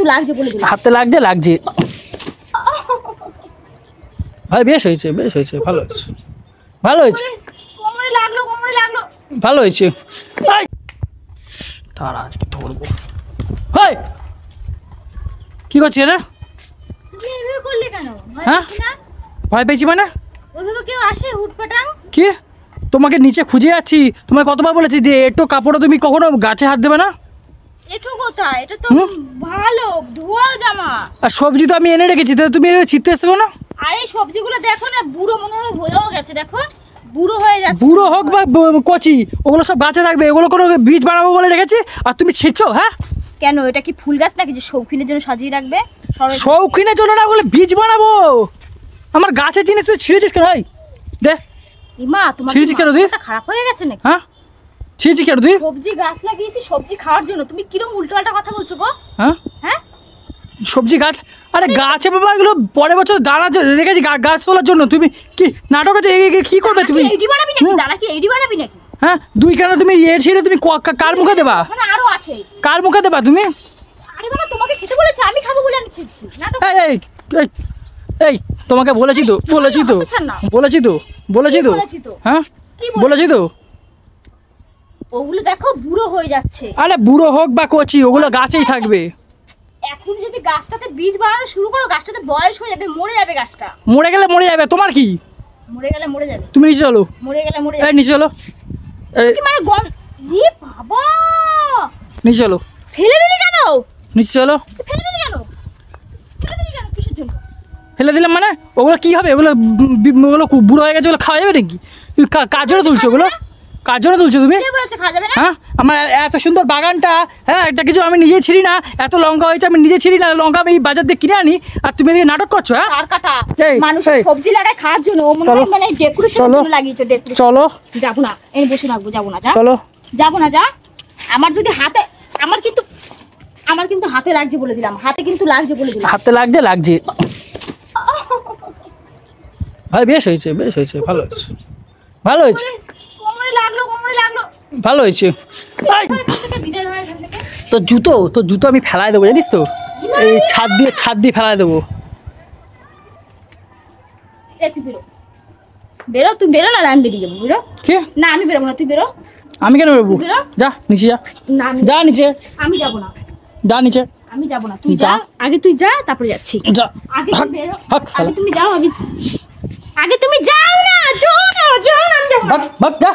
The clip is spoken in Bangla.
কিন্তু লাগছে বলে দিলাম। হাতে লাগছে ভাই, বেশ হয়েছে ভালো হয়েছে কোমরে লাগলো ভালো হয়েছে। তারা আজকে ধরবো। হাই, কি করছিস রে? তুমি এইভাবে করলে কেন? হ্যাঁ, ভয় পেয়েছি মানে? ওইভাবে কেউ আসে হুটপাটাং? কি, তোমাকে নিচে খুঁজে যাচ্ছি, তোমায় কতবার বলেছি যে একটু কাপড়ে তুমি কখনো গাছে হাত দেবে না। এটো কোথায়? এটা তো ভালো ধোয়া জামা। আর সবজি তো আমি এনে রেখেছি, তাহলে তুমি এনে ছিটতে এসছো না? আরে সবজিগুলো দেখো না, বুড়ো মনে হয় হয়েও গেছে, দেখো বুড়ো হয়ে যাচ্ছে। বুড়ো হোক বা কচি, ওগুলো সব গাছে থাকবে, ওগুলো কোনো বীজ বানাবো বলে রেখেছি আর তুমি ছিটছো। হ্যাঁ কেন, এটা কি ফুল গাছ নাকি যে শৌখিনের জন্য সাজিয়ে রাখবে? শৌখিনের জন্য না, ওগুলো বীজ বানাবো। আমার গাছের জিনিস তুই ছিঁড়েছিস কেন? ভাই দে, ইমা তোমার ছিঁড়েছিস কেন তুই? খারাপ হয়ে গেছে নাকি? হ্যাঁ, ছিঁড়েছিস কেন তুই? সবজি গাছ লাগিয়েছি সবজি খাওয়ার জন্য, তুমি কিরকম উল্টোপাল্টা কথা বলছো গো? হ্যাঁ হ্যাঁ, সবজি গাছ, আরে গাছে বাবা এগুলো পরের বছর দানা রেখেছি গাছ তোলার জন্য। তুমি কি নাটক আছে? কি করবে তুমি? এইডি বানাবি নাকি? দাঁড়া, কি এইডি বানাবি নাকি? হ্যাঁ, দুই কেন তুমি ছিঁড়ে তুমি কার মুখে দেবা? মানে আরো আছে, কার মুখে দেবা তুমি? আরে বাবা, তোমাকে খেতে বলেছে, আমি খাবো বলে আমি ছিড়ছি। নাটক। এই এই এই তোমাকে বলেছি তো হ্যাঁ বলেছি তো। ওগুলো দেখো বুড়ো হয়ে যাচ্ছে। আরে বুড়ো হোক বা কচি, ওগুলো গাছেই থাকবে। এখন যদি গাছটাতে বীজ বানানো শুরু করো, গাছটাতে বয়স হয়ে যাবে, মরে যাবে গাছটা। মরে গেলে মরে যাবে, তোমার কি? মরে গেলে মরে যাবে, তুমি নিচে চলো। মরে গেলে মরে এই যাবে। নিচে চলো, কি মানে ই বাবা, নিচে চলো। ফেলে দিলি কেন? নিচে চলো। ফেলে দিলি কেন? কিসের জন্য ফেলে দিলাম মানে? ওগুলো কি হবে? ওগুলো বুড়ো হয়ে গেছে, ওগুলো খাওয়া যাবে নাকি? তুমি কার জন্য তুলছো ওগুলো? কার জন্য তুলছো তুমি? কে বলেছে খাওয়া যাবে না? হ্যাঁ, আমার এত সুন্দর বাগানটা, হ্যাঁ, একটা কিছু আমি নিজে ছিঁড়ি না, এত লঙ্কা হয়েছে আমি নিজে ছিঁড়ি না, লঙ্কা আমি বাজার দিয়ে কিনে আনি আর তুমি এদিকে নাটক করছো। হ্যাঁ, তার কাটা এই, মানুষ এই। সবজি লাগায় খাওয়ার জন্য, ও মনে হয় মানে ডেকোরেশনের জন্য লাগিয়েছে। ডেকোরেশন। চলো। যাবো না, এই বসে থাকবো, যাবো না, যা। চলো। যাবো না, যা। আমার যদি হাতে, আমার কিন্তু হাতে লাগছে বলে দিলাম, হাতে কিন্তু লাগছে বলে দিলাম। হাতে লাগছে ভাই, বেশ হয়েছে ভালো হয়েছে কোমরে লাগলো ভালো হয়েছে। বিদায় হয় এখান থেকে। তো জুতো আমি ফেলায় দেবো, জানিস তো? এই ছাদ দিয়ে ফেলায় দেবো। তুই বেরো, তুই বেরো না, আমি বেরিয়ে যাবো। বেরো। কি? না, আমি বেরোবো না, তুই বেরো। আমি কেন বেরোবো? যা নিচে যা। না, যা নিচে। আমি যাবো না, আমি যাবো না, তুই যা। আগে তুই যা, তারপরে যাচ্ছি। যা। আগে তুই বেরো, আগে তুমি যাও, আগে তুমি যাও না, যাও না, আমি যাবো না। যা।